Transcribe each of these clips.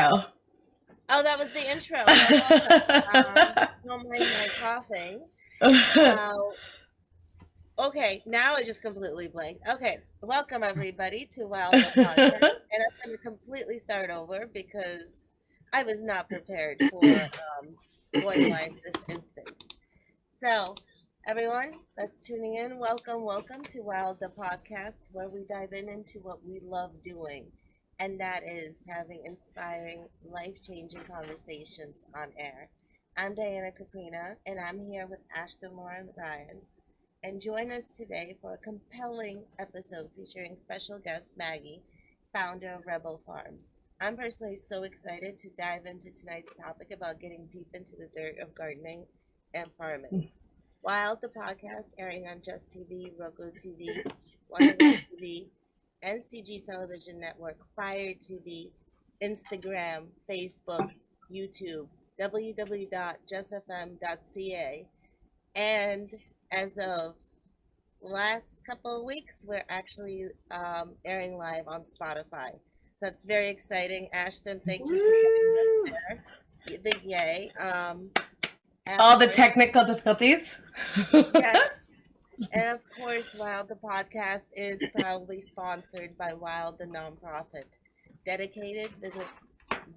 intro. Oh, that was the intro. Don't mind my coughing. Okay, now I just completely blanked. Okay, welcome everybody to W.I.L.D the podcast, and I'm going to completely start over because I was not prepared for going live this instant. So, everyone that's tuning in, welcome to W.I.L.D the podcast, where we dive into what we love doing, and that is having inspiring, life-changing conversations on air. I'm Diana Kouprina, and I'm here with Ashton, Lauren, Ryan. And join us today for a compelling episode featuring special guest Maggie, founder of Rebel Farms. I'm personally so excited to dive into tonight's topic about getting deep into the dirt of gardening and farming. W.I.L.D the podcast, airing on Jess TV, Roku TV, Wonderful TV, NCG Television Network, Fire TV, Instagram, Facebook, YouTube, www.jessfm.ca, and as of last couple of weeks, we're actually airing live on Spotify. So it's very exciting. Ashton, thank you for getting us there. Big yay. All the technical difficulties. Yes. And of course, W.I.L.D the podcast is proudly sponsored by W.I.L.D the nonprofit, dedicated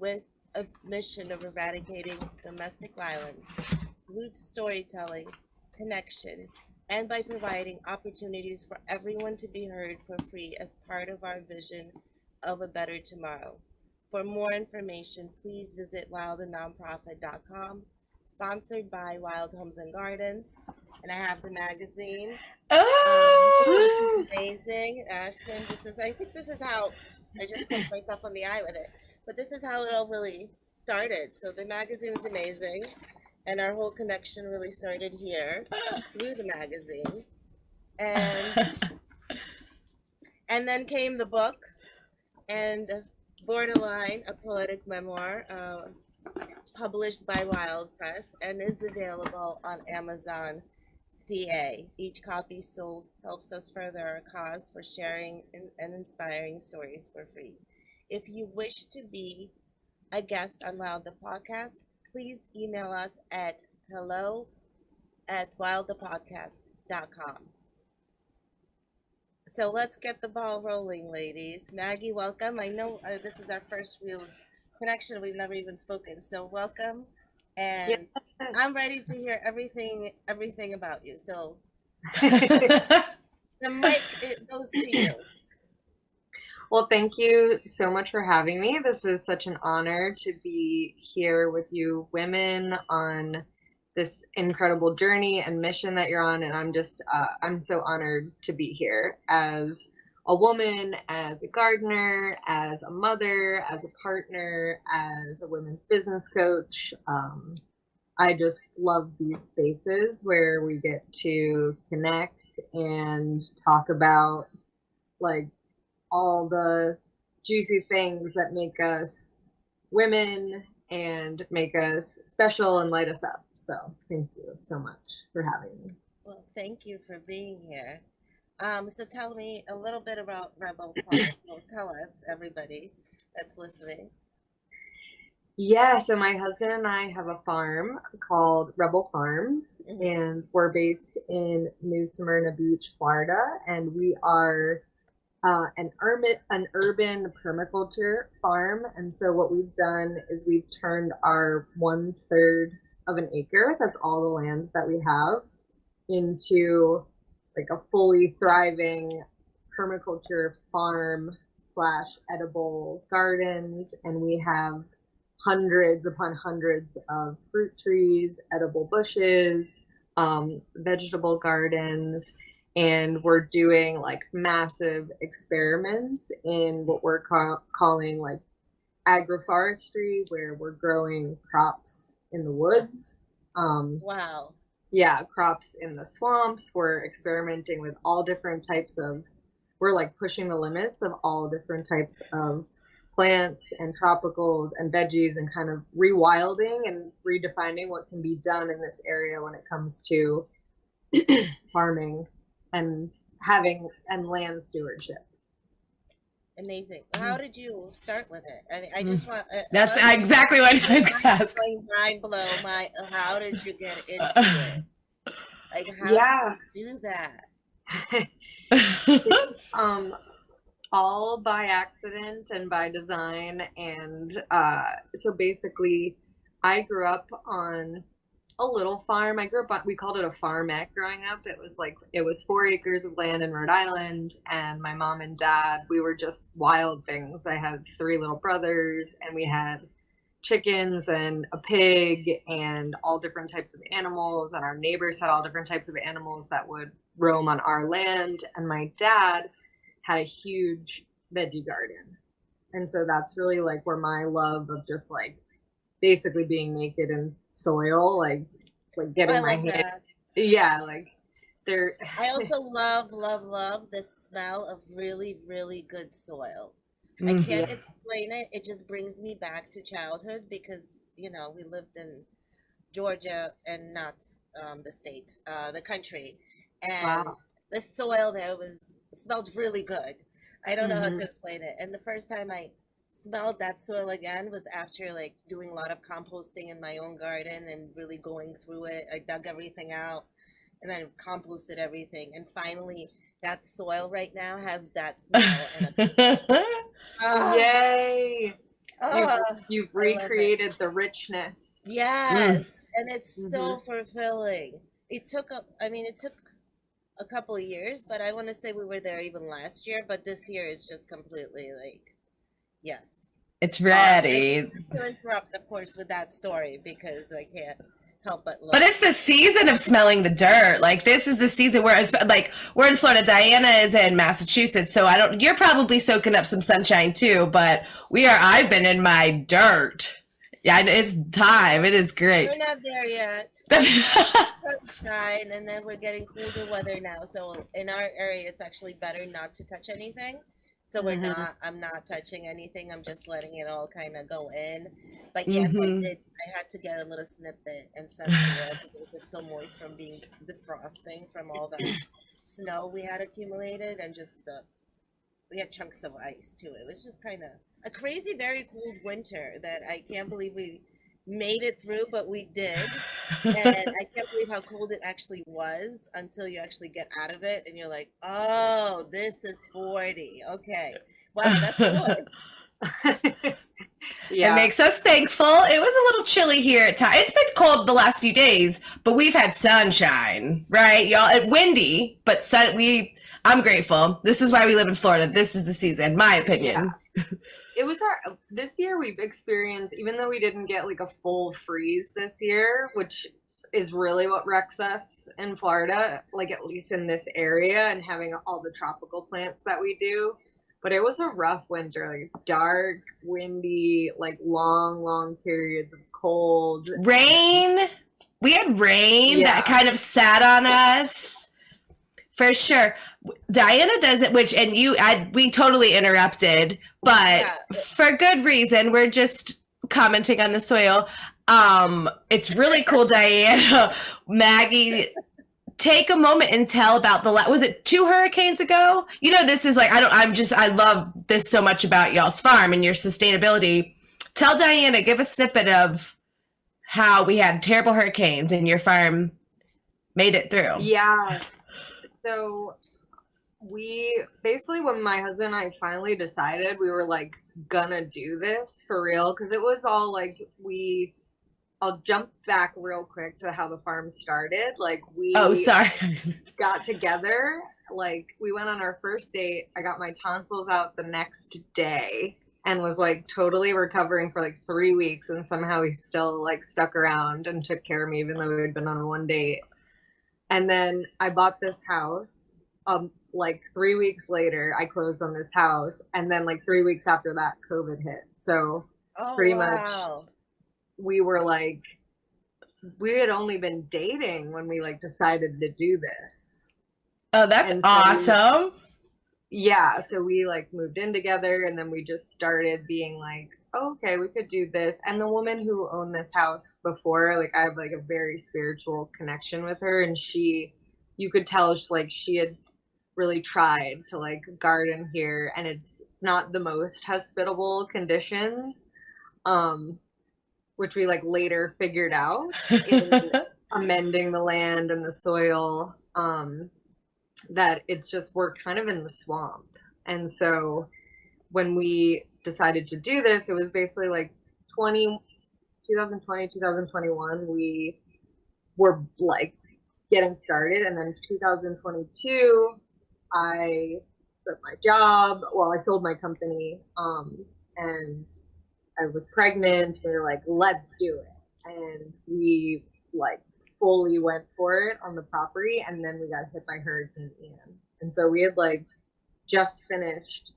with a mission of eradicating domestic violence through storytelling, connection, and by providing opportunities for everyone to be heard for free as part of our vision of a better tomorrow. For more information, please visit wildandnonprofit.com, sponsored by Wild Homes and Gardens, and I have the magazine, which is amazing. Ashton, I think this is how, I just poked myself on the eye with it, but this is how it all really started. So the magazine is amazing. And our whole connection really started here through the magazine. And then came the book and Borderline, a poetic memoir published by W.I.L.D Press and is available on Amazon CA. Each copy sold helps us further our cause for sharing and inspiring stories for free. If you wish to be a guest on W.I.L.D the podcast, please email us at hello@wildthepodcast.com. So let's get the ball rolling, ladies. Maggie, welcome. I know this is our first real connection. We've never even spoken. So welcome. And yes. I'm ready to hear everything about you. So the mic, it goes to you. Well, thank you so much for having me. This is such an honor to be here with you women on this incredible journey and mission that you're on. And I'm so honored to be here as a woman, as a gardener, as a mother, as a partner, as a women's business coach. I just love these spaces where we get to connect and talk about all the juicy things that make us women and make us special and light us up. So thank you so much for having me. Well, thank you for being here. So tell me a little bit about Rebel Farms. Well, tell us, everybody that's listening. Yeah, so my husband and I have a farm called Rebel Farms, and we're based in New Smyrna Beach, Florida, and we are an urban permaculture farm. And so what we've done is we've turned our 1/3 of an acre, that's all the land that we have, into a fully thriving permaculture farm / edible gardens. And we have hundreds upon hundreds of fruit trees, edible bushes, vegetable gardens. And we're doing massive experiments in what we're calling agroforestry, where we're growing crops in the woods. Wow. Yeah, crops in the swamps. We're experimenting with all different types of, we're pushing the limits of all different types of plants and tropicals and veggies, and kind of rewilding and redefining what can be done in this area when it comes to farming and land stewardship. Amazing. How did you start with it? I mean, I just want. That's exactly what I was asking. Mind blow my. How did you get into it? Like, how Yeah. did you do that? It's all by accident and by design. And so basically, I grew up on a little farm. I grew up on, we called it a farmette growing up. It was 4 acres of land in Rhode Island, and my mom and dad, we were just wild things. I had 3 little brothers, and we had chickens and a pig and all different types of animals, and our neighbors had all different types of animals that would roam on our land. And my dad had a huge veggie garden, and so that's really like where my love of just like basically being naked in soil, like getting my hand, like there. I also love the smell of really, really good soil. I can't explain it. It just brings me back to childhood because, you know, we lived in Georgia and not the state, the country. And the soil there smelled really good. I don't know how to explain it. And the first time I smelled that soil again was after like doing a lot of composting in my own garden and really going through it. I dug everything out and then composted everything. And finally, that soil right now has that smell. And Yay! You've recreated the richness. Yes, and it's so fulfilling. It took a couple of years, but I want to say we were there even last year. But this year is just completely like, yes, it's ready. To interrupt, of course, with that story because I can't help but look. But it's the season of smelling the dirt. Like this is the season where like we're in Florida. Diana is in Massachusetts, so you're probably soaking up some sunshine too, but I've been in my dirt. Yeah, it's time. It is great. We're not there yet. Sunshine, and then we're getting colder weather now. So in our area, it's actually better not to touch anything. So I'm not touching anything. I'm just letting it all kind of go in. But yes, I had to get a little snippet and sense the oil because it was just so moist from being defrosting from all the snow we had accumulated, and just we had chunks of ice too. It was just kind of a crazy, very cold winter that I can't believe we made it through, but we did. And I can't believe how cold it actually was until you actually get out of it and you're like, oh, this is 40. Okay. Wow, that's good. It makes us thankful. It was a little chilly here at times. It's been cold the last few days, but we've had sunshine, right, y'all? It's windy, but I'm grateful. This is why we live in Florida. This is the season, my opinion. Yeah. It was this year we've experienced, even though we didn't get like a full freeze this year, which is really what wrecks us in Florida, like at least in this area and having all the tropical plants that we do. But it was a rough winter, like dark, windy, like long periods of cold. Rain. We had rain that kind of sat on us. For sure. Diana does it, we totally interrupted, but for good reason. We're just commenting on the soil. It's really cool, Diana. Maggie, take a moment and tell about was it 2 hurricanes ago? You know, this is like, I love this so much about y'all's farm and your sustainability. Tell Diana, give a snippet of how we had terrible hurricanes and your farm made it through. Yeah. So we basically, when my husband and I finally decided we were like gonna do this for real, because it was all like I'll jump back real quick to how the farm started. Like we got together, like we went on our first date. I got my tonsils out the next day and was like totally recovering for like 3 weeks, and somehow he still like stuck around and took care of me even though we had been on one date. And then I bought this house. Like 3 weeks later, I closed on this house. And then like 3 weeks after that, COVID hit. So pretty much we were like, we had only been dating when we like decided to do this. Oh, that's awesome. So we like moved in together, and then we just started being like, oh, okay, we could do this. And the woman who owned this house before, like I have like a very spiritual connection with her, and you could tell she had really tried to like garden here, and not the most hospitable conditions, which we like later figured out in amending the land and the soil, that it's just, we're kind of in the swamp. And so when we decided to do this, it was basically like 2020, 2021, we were like getting started. And then 2022, I quit my job. Well, I sold my company, and I was pregnant. We were like, let's do it. And we like fully went for it on the property. And then we got hit by Hurricane Ian. And so we had like just finished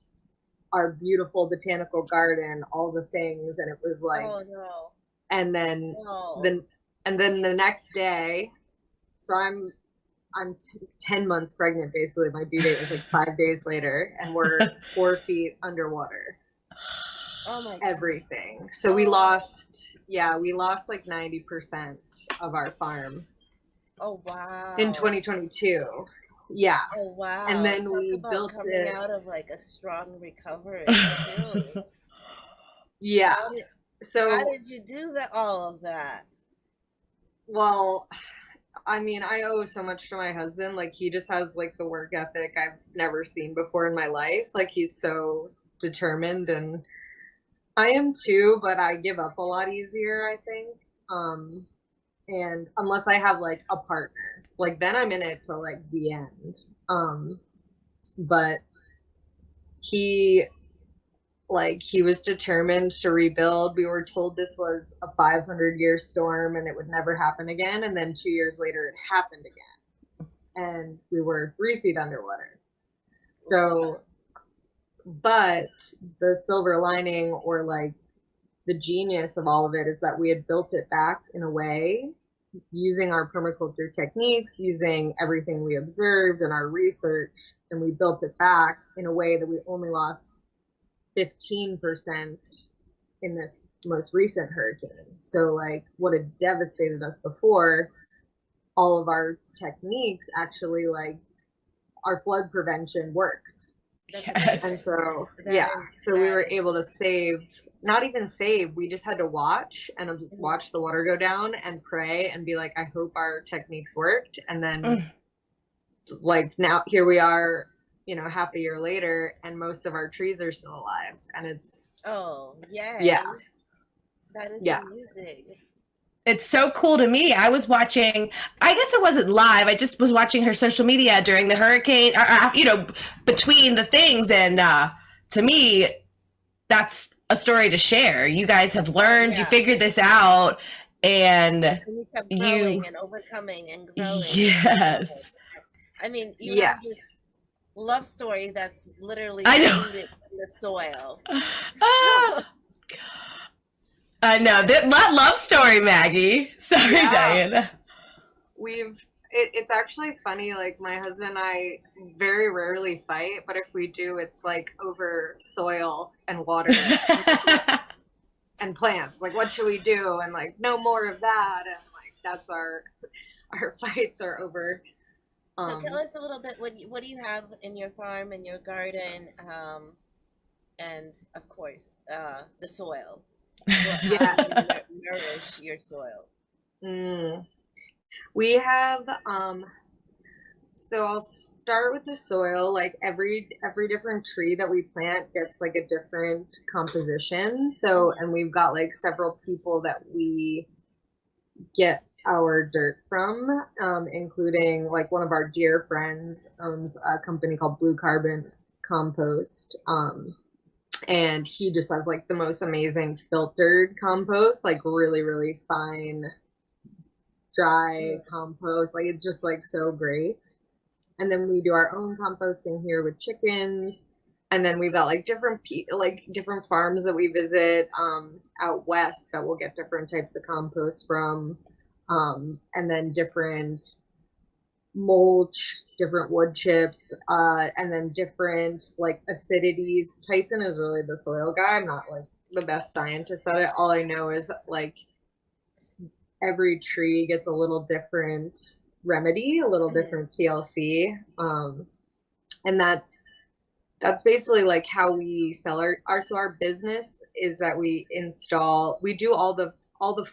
our beautiful botanical garden, all the things. And it was like, oh no. And then, then the next day, so I'm 10 months pregnant, basically. My due date was like 5 days later, and we're 4 feet underwater. Oh my God. Everything. So we lost like 90% of our farm. Oh wow. In 2022. Yeah. Oh wow. And then Talk we about built coming it out of like a strong recovery too. Yeah. How did you do all of that? Well, I mean, I owe so much to my husband. Like, he just has like the work ethic I've never seen before in my life. Like, he's so determined, and I am too, but I give up a lot easier, I think. And unless I have like a partner, like then I'm in it to like the end. But he was determined to rebuild. We were told this was a 500-year storm and it would never happen again. And then 2 years later, it happened again. And we were 3 feet underwater. So, but the silver lining, or like the genius of all of it, is that we had built it back in a way, using our permaculture techniques, using everything we observed in our research, and we built it back in a way that we only lost 15% in this most recent hurricane. So like what had devastated us before, all of our techniques actually, like our flood prevention worked. Yes. And so so we were able to save, not even save, we just had to watch the water go down and pray and be like, I hope our techniques worked. And then like now here we are, you know, half a year later, and most of our trees are still alive. And it's that is amazing. It's so cool to me. I was watching, I guess it wasn't live, I just was watching her social media during the hurricane, you know, between the things. And to me, that's a story to share. You guys have learned, you figured this out, and you kept growing and overcoming and growing. Yes. I mean, you have this love story that's literally rooted in the soil. I know that love story, Maggie. Sorry, Diana. It's actually funny. Like my husband and I very rarely fight, but if we do, it's like over soil and water and plants. Like, what should we do? And like, no more of that. And like, that's our fights are over. So tell us a little bit. What do you have in your farm, in your garden, and of course, the soil. How do you nourish your soil? We have so I'll start with the soil. Like every different tree that we plant gets like a different composition. So, and we've got like several people that we get our dirt from, including like one of our dear friends owns a company called Blue Carbon Compost. And he just has like the most amazing filtered compost, like really, really fine, dry compost. Like it's just like so great. And then we do our own composting here with chickens. And then we've got like different farms that we visit out west that we'll get different types of compost from. And then different mulch, different wood chips, and then different like acidities. Tyson is really the soil guy. I'm not like the best scientist at it. All I know is like every tree gets a little different remedy, a little different TLC. And that's that's basically like how we sell our business is that we do all the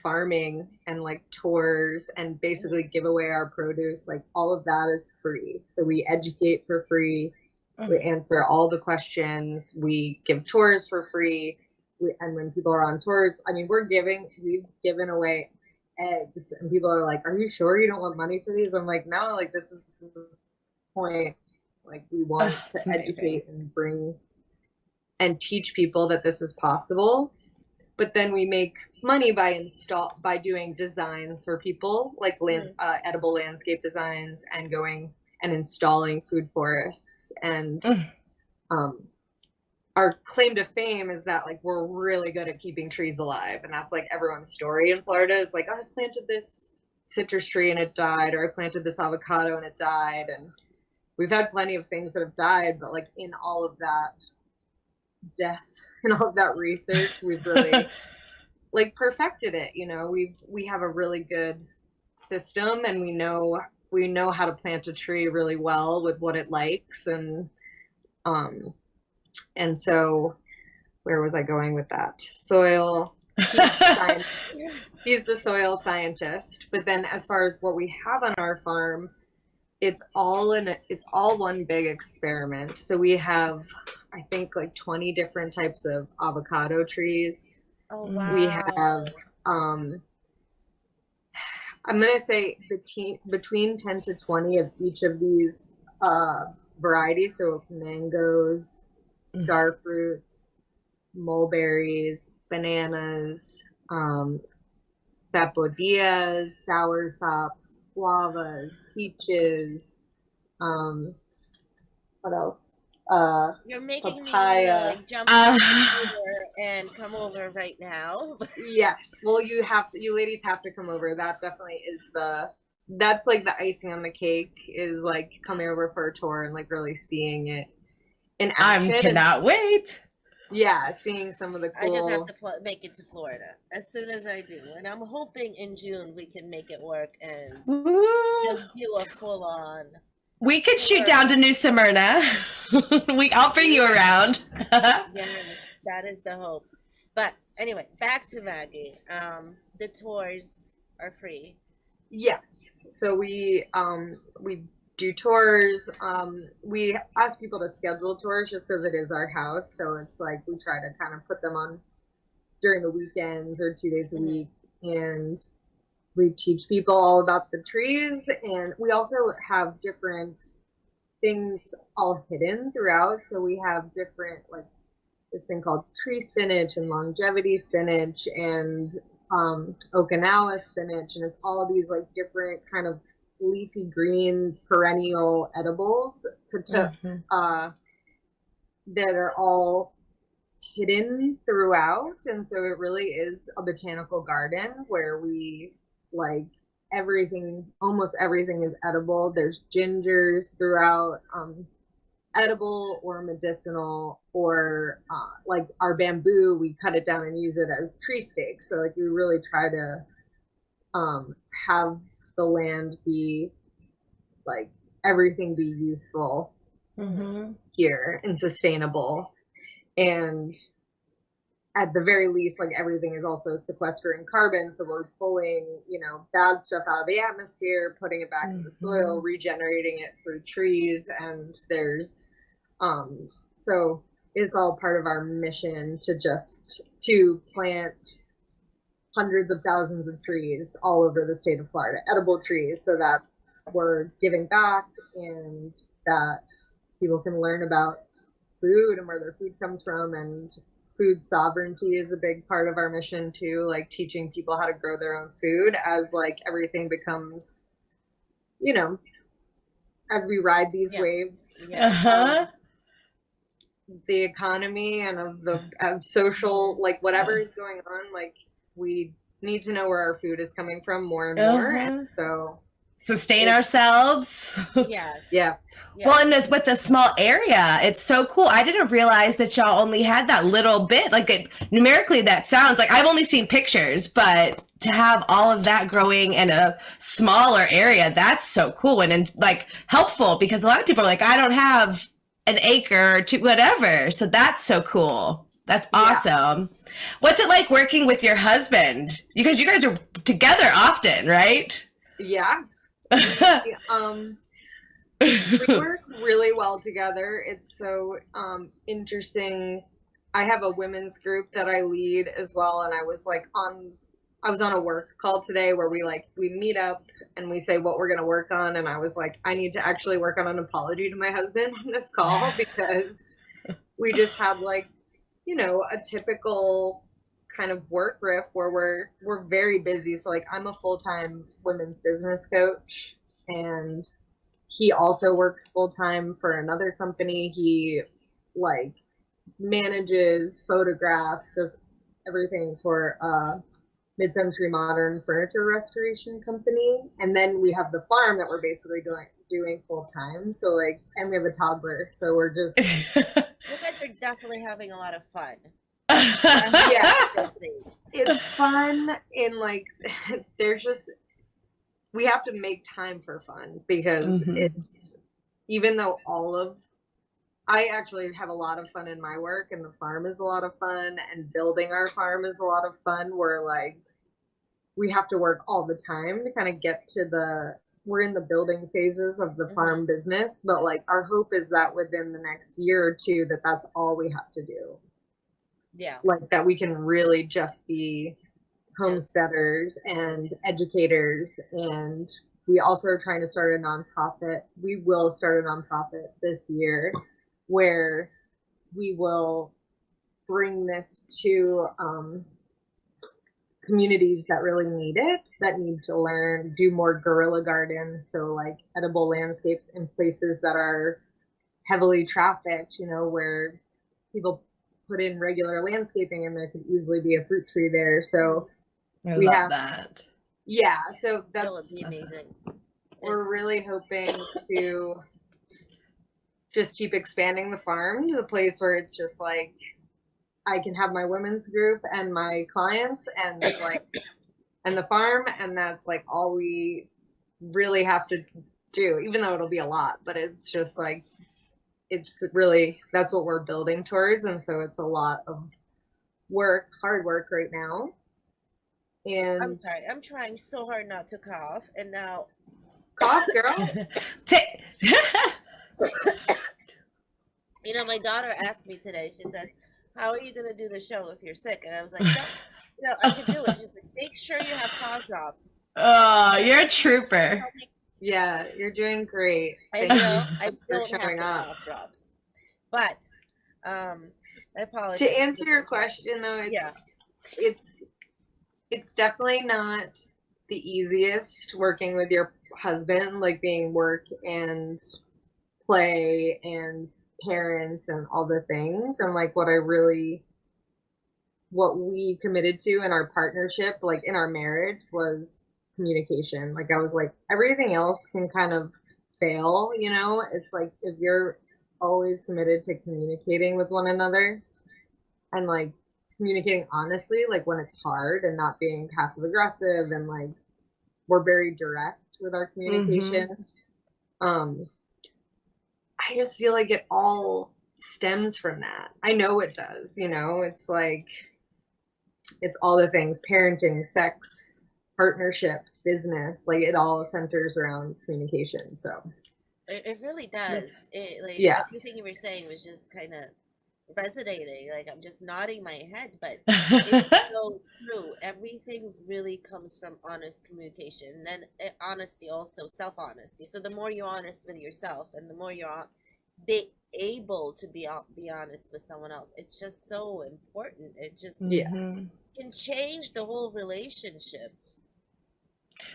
farming and like tours and basically give away our produce. Like all of that is free. So we educate for free. We answer all the questions. We give tours for free. And when people are on tours, I mean, we've given away eggs, and people are like, "Are you sure you don't want money for these?" I'm like, "No, like this is the point. Like we want to educate and bring and teach people that this is possible." But then we make money by doing designs for people, like edible landscape designs, and going and installing food forests. And our claim to fame is that like we're really good at keeping trees alive, and that's like everyone's story in Florida is like, "Oh, I planted this citrus tree and it died," or "I planted this avocado and it died." And we've had plenty of things that have died, but like in all of that death and all of that research, we've really like perfected it. You know, we have a really good system, and we know how to plant a tree really well with what it likes. And so where was I going with that? Soil. He's the soil scientist. But then as far as what we have on our farm, it's all one big experiment. So we have, I think, like 20 different types of avocado trees. Oh, wow. We have, I'm going to say between 10 to 20 of each of these varieties. So mangoes, star fruits, mulberries, bananas, sapodillas, soursops, guavas, peaches, what else? You're making papaya. me want to like jump over and come over right now. Yes. Well, you ladies have to come over. That definitely is that's like the icing on the cake, is like coming over for a tour and like really seeing it in action. I cannot wait. Yeah, seeing some of the cool. I just have to make it to Florida as soon as I do, and I'm hoping in June we can make it work and just do a full on. We could shoot down to New Smyrna. I'll bring you around. Yes, that is the hope. But anyway, back to Maggie. The tours are free. Yes. So we do tours. We ask people to schedule tours just because it is our house. So it's like we try to kind of put them on during the weekends or 2 days a week, and we teach people all about the trees. And we also have different things all hidden throughout. So we have different, like this thing called tree spinach and longevity spinach and Okinawa spinach, and it's all these like different kind of leafy green perennial edibles that are all hidden throughout. And so it really is a botanical garden where we like almost everything is edible. There's gingers throughout, edible or medicinal, or like our bamboo, we cut it down and use it as tree stakes. So like we really try to have the land be like everything be useful here and sustainable. And at the very least, like everything is also sequestering carbon. So we're pulling, bad stuff out of the atmosphere, putting it back in the soil, regenerating it through trees. And there's, so it's all part of our mission to plant hundreds of thousands of trees all over the state of Florida, edible trees, so that we're giving back and that people can learn about food and where their food comes from. And food sovereignty is a big part of our mission too, like teaching people how to grow their own food as like everything becomes, as we ride these waves of the economy and of social, like whatever is going on, like we need to know where our food is coming from more and more. And so sustain ourselves. Yes. Yeah. Well, and with a small area, it's so cool. I didn't realize that y'all only had that little bit. Like numerically, that sounds like I've only seen pictures, but to have all of that growing in a smaller area, that's so cool and like helpful, because a lot of people are like, I don't have an acre or two, whatever. So that's so cool. That's awesome. Yeah. What's it like working with your husband? Because you guys are together often, right? Yeah. We work really well together. It's so interesting. I have a women's group that I lead as well, and I was on a work call today where we meet up and we say what we're going to work on, and I was like, I need to actually work on an apology to my husband on this call because we just have a typical kind of work riff where we're very busy. So I'm a full-time women's business coach, and he also works full-time for another company. He manages, photographs, does everything for mid-century modern furniture restoration company. And then we have the farm that we're basically doing full-time. So and we have a toddler. So we're just you guys are definitely having a lot of fun. Yeah. It's fun and we have to make time for fun because it's, even though I actually have a lot of fun in my work, and the farm is a lot of fun, and building our farm is a lot of fun. We're we have to work all the time to kind of get to we're in the building phases of the farm business, but our hope is that within the next year or two that's all we have to do. Yeah. That we can really just be homesteaders and educators. And we also are trying to start a nonprofit. We will start a nonprofit this year where we will bring this to communities that really need it, that need to learn, do more guerrilla gardens. So edible landscapes in places that are heavily trafficked, where people put in regular landscaping and there could easily be a fruit tree there. So I love that. Yeah, so that would be amazing. We're really hoping to just keep expanding the farm to the place where it's just I can have my women's group and my clients and and the farm, and that's all we really have to do, even though it'll be a lot, but it's just it's really, that's what we're building towards. And so it's a lot of work, hard work right now. And I'm sorry, I'm trying so hard not to cough, and now cough, girl. My daughter asked me today, she said, how are you going to do the show if you're sick? And I was like, no, I can do it. She's like, make sure you have cough drops. Oh, you're a trooper. Yeah, you're doing great. I don't have the cough drops. But I apologize. To answer your question, though, it's definitely not the easiest working with your husband, being work and play and parents and all the things. And what we committed to in our partnership, in our marriage, was communication. I was everything else can kind of fail, it's if you're always committed to communicating with one another and communicating honestly, when it's hard, and not being passive aggressive, and we're very direct with our communication. I just feel it all stems from that. I know it does, it's it's all the things: parenting, sex, partnership, business, it all centers around communication. So it really does. Everything you were saying was just kind of resonating. I'm just nodding my head, but it's so true. Everything really comes from honest communication. And then honesty, also self-honesty. So the more you're honest with yourself, and the more you're able to be honest with someone else, it's just so important. It just can change the whole relationship.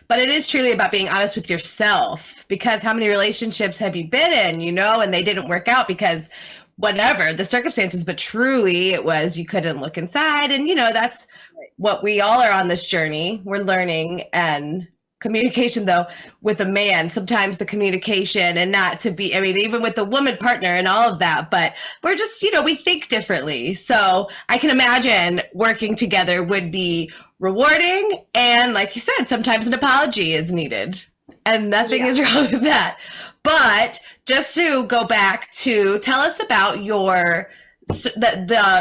But it is truly about being honest with yourself, because how many relationships have you been in, and they didn't work out because whatever the circumstances, but truly it was, you couldn't look inside. And, that's what we all are on this journey. We're learning. And communication, though, with a man, sometimes the communication, and not to be, even with the woman partner and all of that, but we're just, we think differently. So I can imagine working together would be rewarding. And like you said, sometimes an apology is needed. and nothing is wrong with that. But just to go back to tell us about your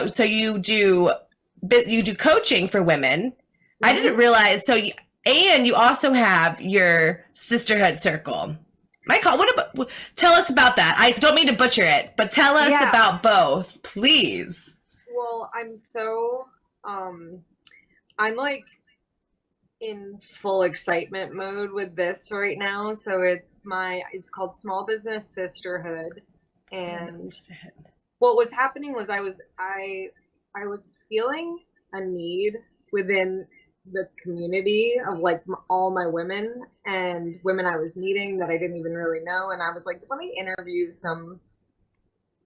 so you do coaching for women. I didn't realize. And you also have your sisterhood circle. Tell us about that. I don't mean to butcher it, but tell us about both, please. Well, I'm like in full excitement mode with this right now. So it's called Small Business Sisterhood. And what was happening was I was feeling a need within the community of like all my women and women I was meeting that I didn't even really know. And I was like, let me interview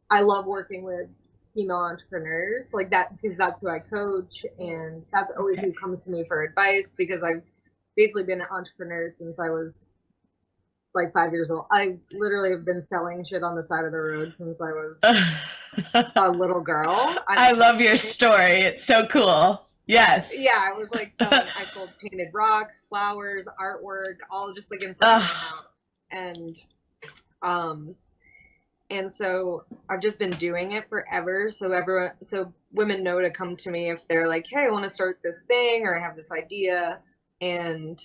I love working with female entrepreneurs like that, because that's who I coach, and that's always who comes to me for advice, because I've basically been an entrepreneur since I was like 5 years old. I literally have been selling shit on the side of the road since I was a little girl. I love your story. It's so cool. Yes. Yeah, I was like selling. I sold painted rocks, flowers, artwork, all just like in front of my house. And so I've just been doing it forever. So women know to come to me if they're like, hey, I want to start this thing, or I have this idea. And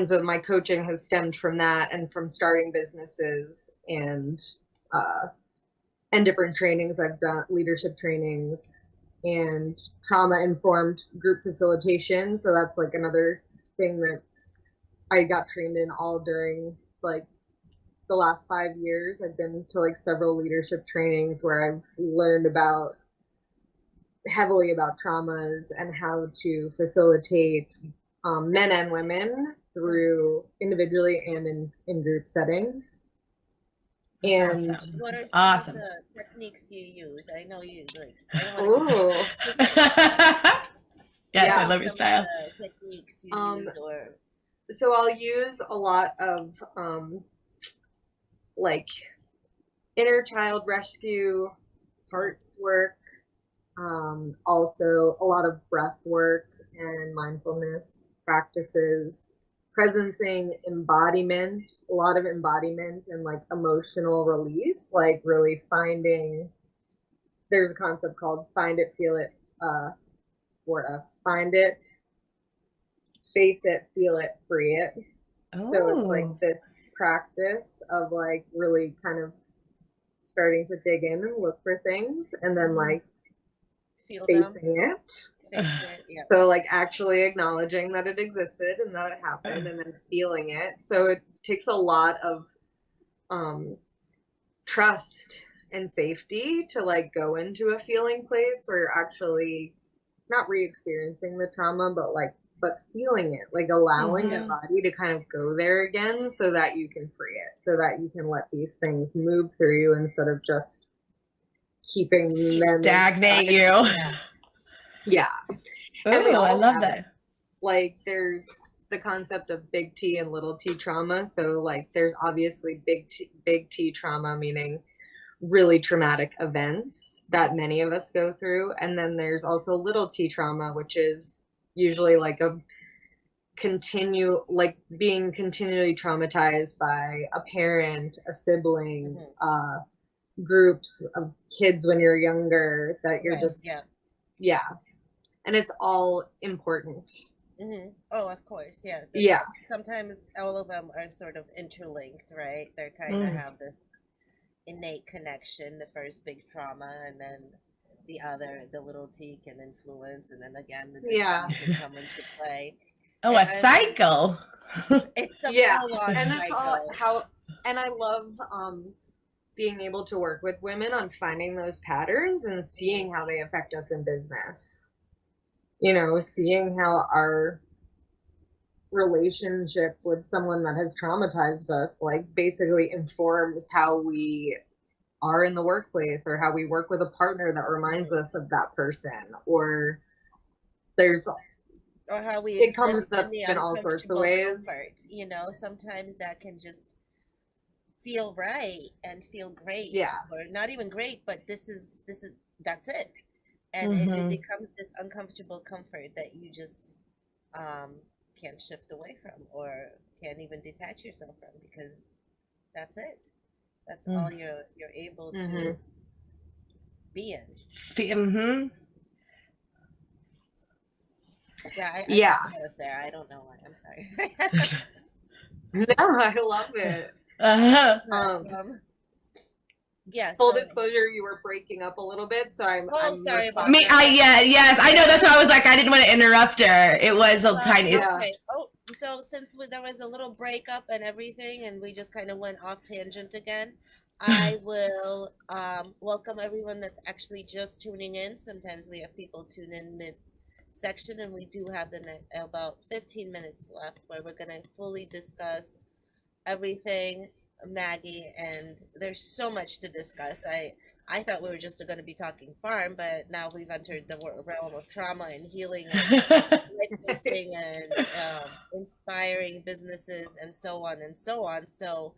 so my coaching has stemmed from that, and from starting businesses and different trainings I've done, leadership trainings and trauma-informed group facilitation. So that's like another thing that I got trained in all during like the last 5 years. I've been to like several leadership trainings where I've learned heavily about traumas and how to facilitate men and women through individually and in group settings. And what are some of the techniques you use? I know you like. Yes, I love your style. Techniques you use, so I'll use a lot of like inner child rescue, hearts work, also a lot of breath work and mindfulness practices, presencing, embodiment, a lot of embodiment and like emotional release, like really there's a concept called find it, feel it, 4Fs, find it, face it, feel it, free it. So it's like this practice of like really kind of starting to dig in and look for things, and then like facing it. So like actually acknowledging that it existed and that it happened, and then feeling it. So it takes a lot of trust and safety to like go into a feeling place where you're actually not re-experiencing the trauma, but feeling it, like allowing your body to kind of go there again so that you can free it, so that you can let these things move through you instead of just keeping them stagnate inside. Yeah. Oh, I love that. Like there's the concept of big T and little t trauma. So like there's obviously big T trauma, meaning really traumatic events that many of us go through. And then there's also little t trauma, which is usually like being continually traumatized by a parent, a sibling, groups of kids when you're younger that you're and it's all important. Oh, of course, yes. Sometimes all of them are sort of interlinked, right? They're kind of have this innate connection. The first big trauma, and then the little T can influence, and then again the big T can come into play. A cycle. It's a full-on and cycle. And I love being able to work with women on finding those patterns and seeing how they affect us in business. You know, seeing how our relationship with someone that has traumatized us, like basically informs how we are in the workplace, or how we work with a partner that reminds us of that person, or how we it comes up in all sorts of ways. Comfort, you know, sometimes that can just feel right and feel great, or not even great, but that's it, and it becomes this uncomfortable comfort that you just can't shift away from or can't even detach yourself from, because that's it. That's all you're able to be in. Mm-hmm. Yeah, I was there. I don't know why. I'm sorry. No, I love it. Yes. Full disclosure, you were breaking up a little bit, so I'm sorry about me. Yes, I know. That's why I was like, I didn't want to interrupt her. It was a tiny. Okay. Oh, so since there was a little breakup and everything, and we just kind of went off tangent again, I will welcome everyone that's actually just tuning in. Sometimes we have people tune in mid-section, and we do have about 15 minutes left where we're going to fully discuss everything Maggie, and there's so much to discuss. I thought we were just going to be talking farm, but now we've entered the realm of trauma and healing and coaching and inspiring businesses and so on and so on. So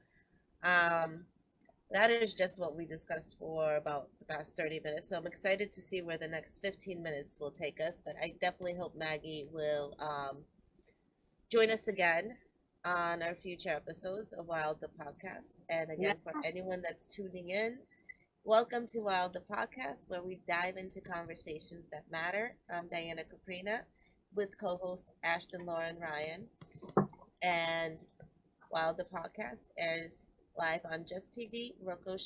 that is just what we discussed for about the past 30 minutes. So I'm excited to see where the next 15 minutes will take us, but I definitely hope Maggie will join us again on our future episodes of W.I.L.D, the podcast. And again, for anyone that's tuning in, welcome to W.I.L.D, the podcast, where we dive into conversations that matter. I'm Diana Kouprina with co-host Ashton, Lauren, Ryan. And W.I.L.D, the podcast airs live on Just TV, Roku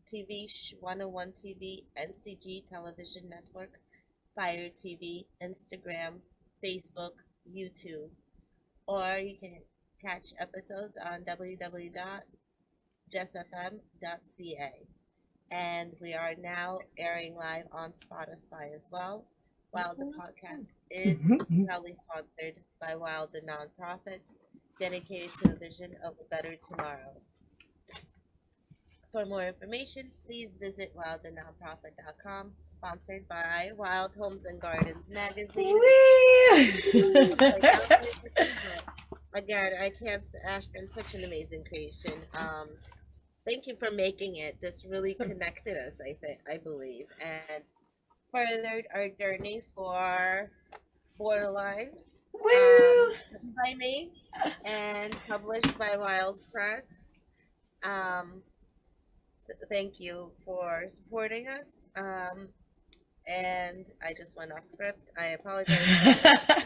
TV, 101 TV, NCG Television Network, Fire TV, Instagram, Facebook, YouTube, or you can catch episodes on www.jessfm.ca. And we are now airing live on Spotify as well. W.I.L.D, the podcast is proudly sponsored by W.I.L.D, the nonprofit dedicated to a vision of a better tomorrow. For more information, please visit wildthenonprofit.com, sponsored by Wild Homes and Gardens magazine. Again, I can't, Ashton, such an amazing creation. Thank you for making it. This really connected us, I believe, and furthered our journey for Borderline, by me, and published by W.I.L.D Press. So thank you for supporting us. And I just went off script. I apologize.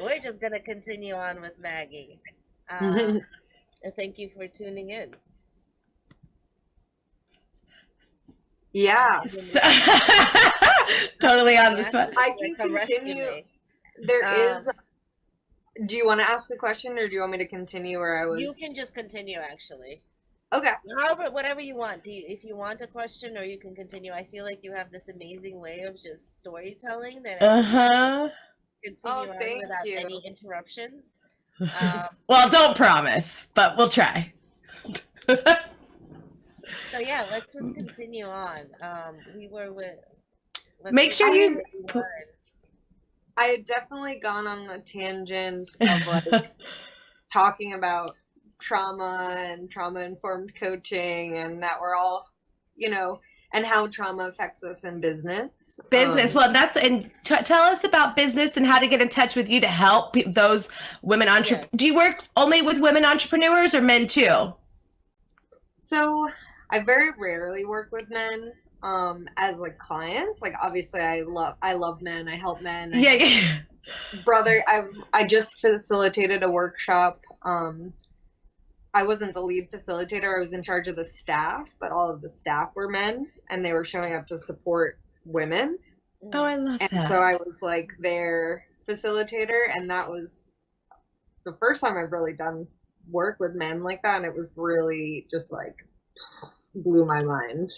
We're just going to continue on with Maggie. And thank you for tuning in. Yeah. Totally on the spot. I can continue. There is. Do you want to ask the question, or do you want me to continue where I was? You can just continue, actually. Okay. However, whatever you want. If you want a question, or you can continue. I feel like you have this amazing way of just storytelling that continue on without any interruptions. Well, don't promise, but we'll try. So yeah, let's just continue on. We were with. Make sure you. I had definitely gone on a tangent of like talking about trauma and trauma-informed coaching, and that we're all, and how trauma affects us in business. Well, tell us about business and how to get in touch with you to help those women entrepreneurs. Yes. Do you work only with women entrepreneurs or men too? So I very rarely work with men as like clients. Like obviously I love men. I help men. Brother, I just facilitated a workshop. I wasn't the lead facilitator. I was in charge of the staff, but all of the staff were men, and they were showing up to support women. Oh, I love that. And so I was like their facilitator, and that was the first time I've really done work with men like that, and it was really just like blew my mind.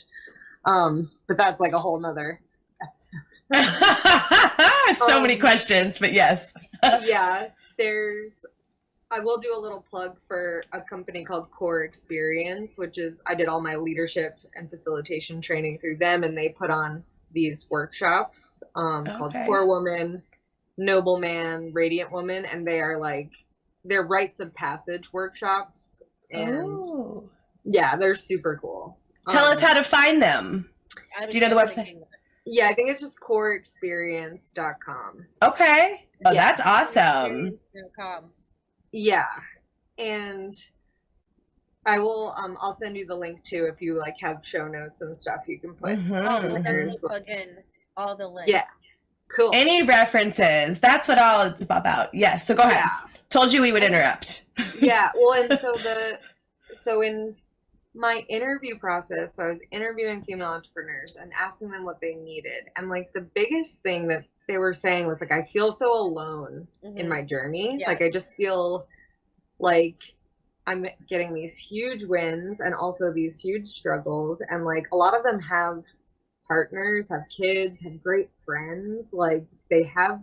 But that's like a whole nother episode. So many questions, but yes. Yeah, I will do a little plug for a company called Core Experience, which is, I did all my leadership and facilitation training through them, and they put on these workshops called Core Woman, Noble Man, Radiant Woman, and they are like, they're rites of passage workshops, and yeah, they're super cool. Tell us how to find them. Do you know the website? Yeah, I think it's just coreexperience.com. Okay. Oh, yeah. That's awesome. Yeah. And I will, I'll send you the link too if you like have show notes and stuff you can put. We'll definitely plug in all the links. Yeah, cool. Any references? That's what all it's about. Yes. So go ahead. Told you we would interrupt. Yeah. Well, and so in my interview process, so I was interviewing female entrepreneurs and asking them what they needed, and like the biggest thing that they were saying was like, I feel so alone in my journey. Yes. Like I just feel like I'm getting these huge wins and also these huge struggles. And like a lot of them have partners, have kids, have great friends. Like they have,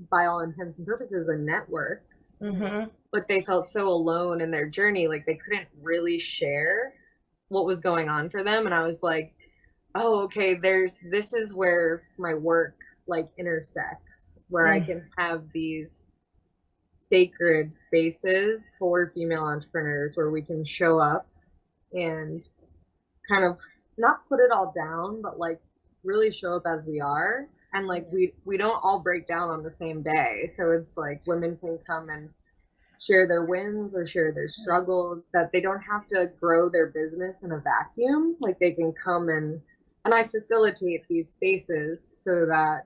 by all intents and purposes, a network. But they felt so alone in their journey. Like they couldn't really share what was going on for them. And I was like, oh, okay, this is where my work like intersects, where I can have these sacred spaces for female entrepreneurs where we can show up and kind of not put it all down, but like really show up as we are. And like we don't all break down on the same day. So it's like women can come and share their wins or share their struggles, that they don't have to grow their business in a vacuum. Like they can come and I facilitate these spaces so that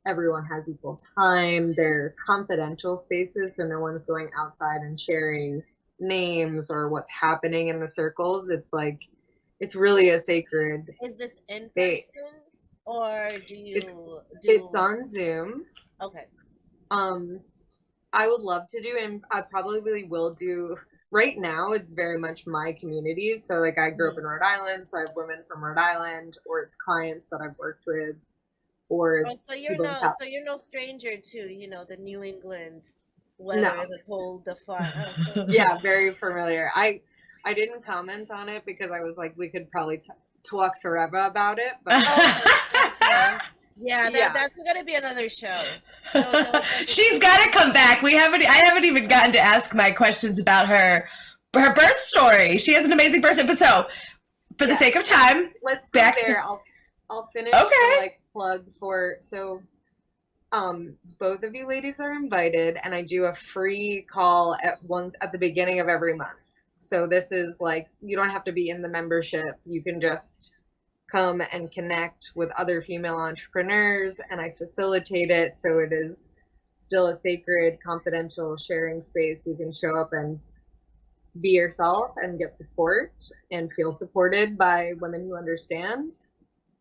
everyone has equal time. They're confidential spaces, so no one's going outside and sharing names or what's happening in the circles. It's like, it's really a sacred Is this in space. person or do you It's on Zoom. Okay. I would love to do, and I probably will do. Right now, it's very much my community. So like I grew up in Rhode Island, so I have women from Rhode Island, or it's clients that I've worked with. Or so you're no stranger to, you know, the New England weather, the cold, the fun. Yeah, very familiar. I didn't comment on it because I was like, we could probably talk forever about it. But that's gonna be another show. She's got to come back. I haven't even gotten to ask my questions about her birth story. She has an amazing person. But so, for the sake of time, let's go there. I'll finish. Okay. Plug for both of you ladies are invited, and I do a free call at the beginning of every month. So this is like, you don't have to be in the membership. You can just come and connect with other female entrepreneurs, and I facilitate it. So it is still a sacred, confidential sharing space. You can show up and be yourself and get support and feel supported by women who understand.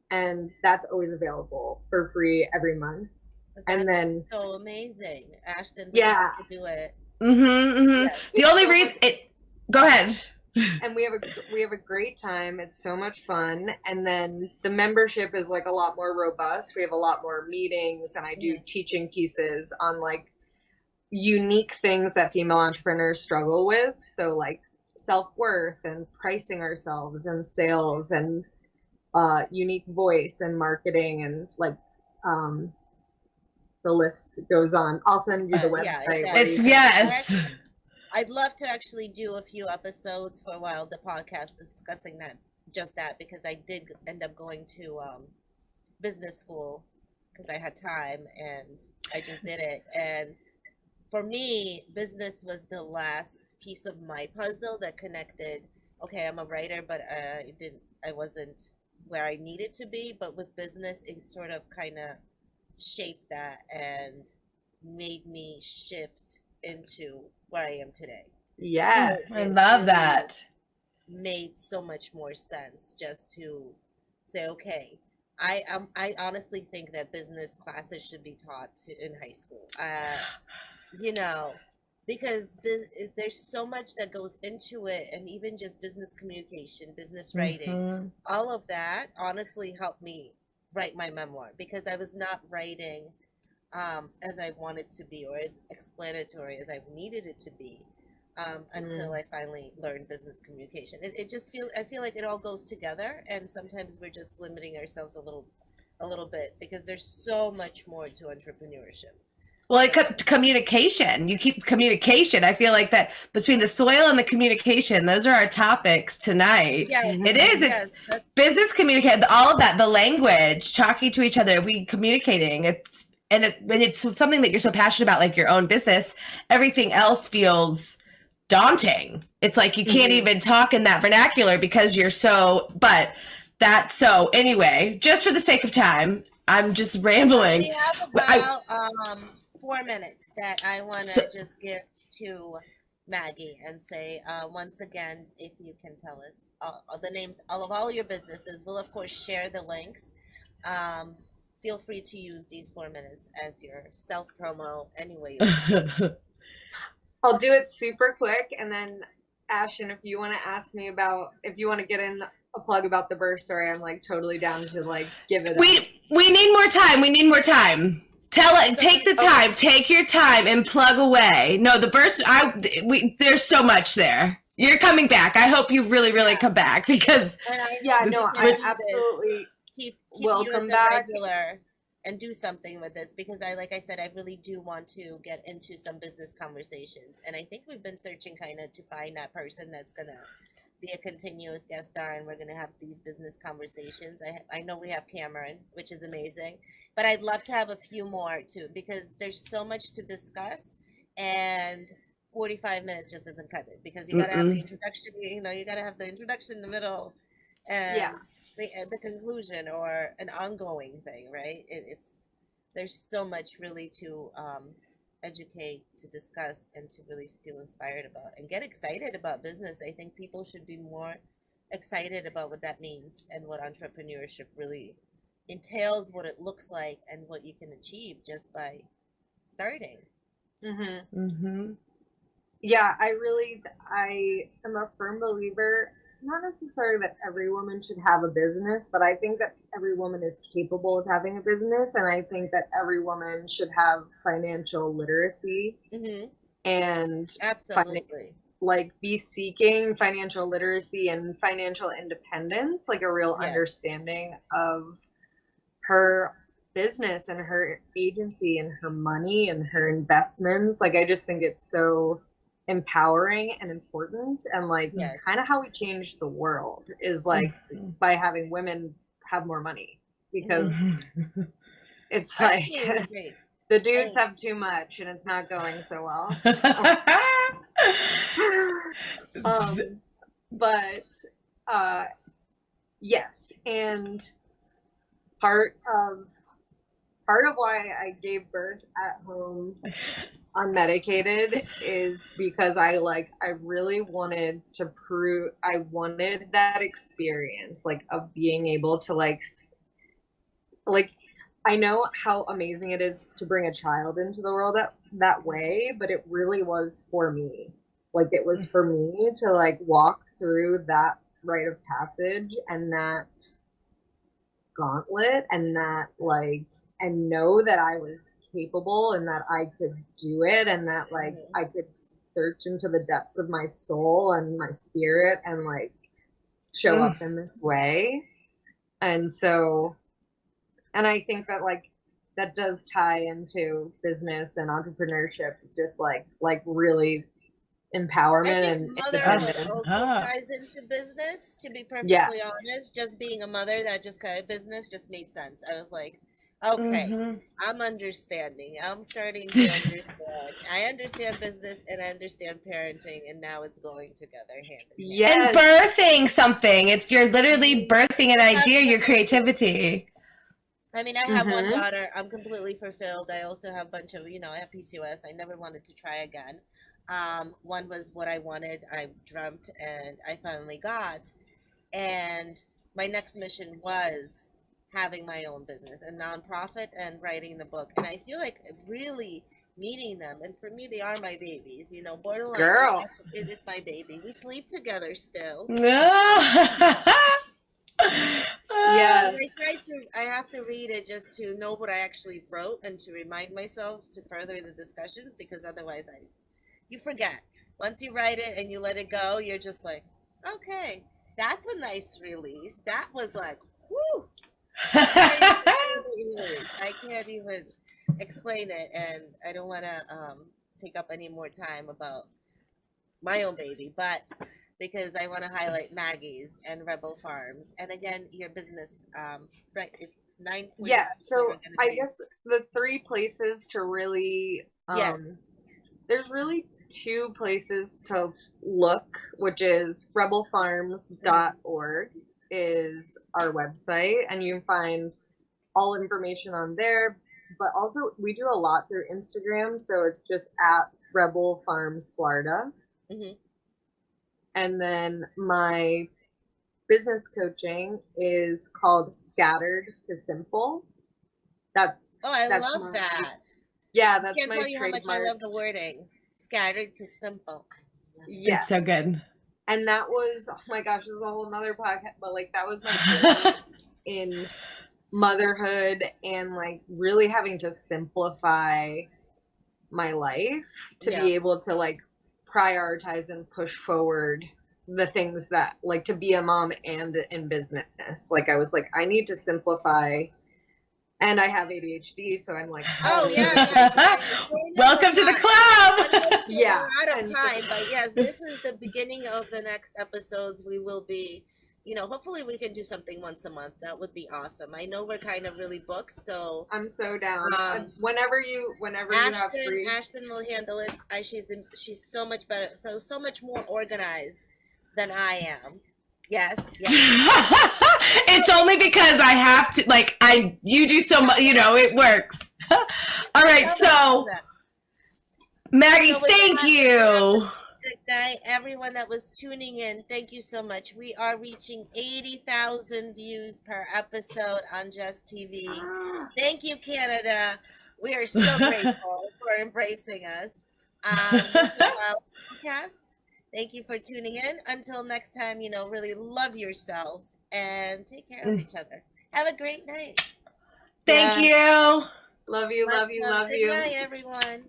And that's always available for free every month. That's and then so amazing, Ashton. We have to do it. Yes. The only reason go ahead. And we have a great time. It's so much fun. And then the membership is like a lot more robust. We have a lot more meetings, and I do teaching pieces on like unique things that female entrepreneurs struggle with. So like self-worth and pricing ourselves and sales and unique voice and marketing, and like the list goes on. I'll send you the website. I'd love to actually do a few episodes for W.I.L.D, the podcast, discussing that because I did end up going to business school because I had time and I just did it. And for me, business was the last piece of my puzzle that connected. Okay, I'm a writer, but I wasn't where I needed to be. But with business, it sort of kind of shaped that and made me shift into where I am today. Yes, I love that. Made so much more sense just to say, okay, I honestly think that business classes should be taught in high school. You know, because there's so much that goes into it, and even just business communication, business writing, all of that honestly helped me write my memoir, because I was not writing as I wanted to be or as explanatory as I needed it to be until I finally learned business communication. I feel like it all goes together, and sometimes we're just limiting ourselves a little bit because there's so much more to entrepreneurship. Well, communication. You keep communication. I feel like that between the soil and the communication, those are our topips tonight. Yeah, it is. It's business communication, all of that, the language, talking to each other, we communicating. It's something that you're so passionate about, like your own business. Everything else feels daunting. It's like you can't even talk in that vernacular because you're so, but that's so anyway, just for the sake of time, I'm just rambling. We have about 4 minutes that I want to just give to Maggie and say, once again, if you can tell us the names of all your businesses. We'll, of course, share the links. Feel free to use these 4 minutes as your self-promo anyway. I'll do it super quick, and then Ashton, if you want to ask me about, if you want to get in a plug about the birth story, I'm like totally down to like give it. We need more time. We need more time. Take the time. Take your time and plug away. No, the birth. There's so much there. You're coming back. I hope you really, really come back because. I absolutely keep will you come as a back. regular and do something with this because like I said, I really do want to get into some business conversations, and I think we've been searching kind of to find that person that's gonna be a continuous guest star, and we're going to have these business conversations. I know we have Cameron, which is amazing, but I'd love to have a few more too, because there's so much to discuss, and 45 minutes just doesn't cut it, because you got to have the introduction, you got to have the introduction in the middle, and the conclusion, or an ongoing thing, right? There's so much really to educate, to discuss, and to really feel inspired about and get excited about business. I think people should be more excited about what that means and what entrepreneurship really entails, what it looks like, and what you can achieve just by starting. Yeah, I am a firm believer, not necessarily that every woman should have a business, but I think that every woman is capable of having a business, and I think that every woman should have financial literacy and absolutely be seeking financial literacy and financial independence, like a real understanding of her business and her agency and her money and her investments. Like, I just think it's so empowering and important, and kind of how we change the world is by having women have more money, because it's like the dudes have too much and it's not going so well. But yes, and part of why I gave birth at home unmedicated is because I really wanted to prove, I wanted that experience of being able to I know how amazing it is to bring a child into the world that way, but it really was for me. It was for me to walk through that rite of passage and that gauntlet, and that and know that I was capable and that I could do it, and that I could search into the depths of my soul and my spirit and show up in this way. And so, and I think that that does tie into business and entrepreneurship, just really empowerment and motherhood also ties into business, to be perfectly honest. Just being a mother, that just kind of business just made sense. I was like, okay, I'm understanding. I'm starting to understand. I understand business and I understand parenting, and now it's going together hand in hand. And birthing something. You're literally birthing an idea, your creativity. I mean, I have one daughter. I'm completely fulfilled. I also have a bunch of, I have PCOS. I never wanted to try again. One was what I wanted. I dreamt and I finally got. And my next mission was having my own business, a nonprofit, and writing the book. And I feel like really meeting them. And for me, they are my babies. Borderline. Girl. It's my baby. We sleep together still. Yeah, I have to read it just to know what I actually wrote and to remind myself to further the discussions, because otherwise you forget. Once you write it and you let it go, you're just like, okay, that's a nice release. That was whoo. I can't even explain it, and I don't want to take up any more time about my own baby, but because I want to highlight Maggie's and Rebel Farms. And again, your business, right, it's 9:40. Yeah, so I guess the three places to really, there's really two places to look, which is rebelfarms.org is our website, and you can find all information on there. But also, we do a lot through Instagram, so it's just at Rebel Farms Florida. Mm-hmm. And then my business coaching is called Scattered to Simple. I love that. Yeah, that's Can't my tell you how much I trademark. love the wording. Scattered to simple. Yes. It's so good. And that was, oh my gosh, this is a whole nother podcast, but like that was my journey in motherhood and like really having to simplify my life to be able to like prioritize and push forward the things that like to be a mom and in business. Like I was like, I need to simplify, and I have ADHD, so I'm like, oh yeah. Welcome to the club. Yeah, we're out of time, but yes, this is the beginning of the next episodes. We will be, hopefully we can do something once a month. That would be awesome. I know we're kind of really booked, so I'm so down. Whenever you have free. Ashton will handle it. She's so much better, so much more organized than I am. Yes. It's only because I have to, you do so much, it works. All right, so Maggie, thank you. Good night, everyone that was tuning in. Thank you so much. We are reaching 80,000 views per episode on Jess TV. Thank you, Canada. We are so grateful for embracing us. This was W.I.L.D podcast. Thank you for tuning in. Until next time, really love yourselves and take care of each other. Have a great night. Thank you. Love you, love you, love you. Good night, everyone.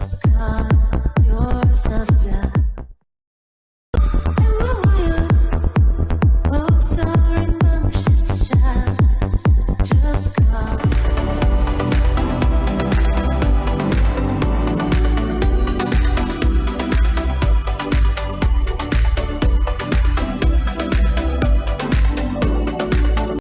Just calm yourself down.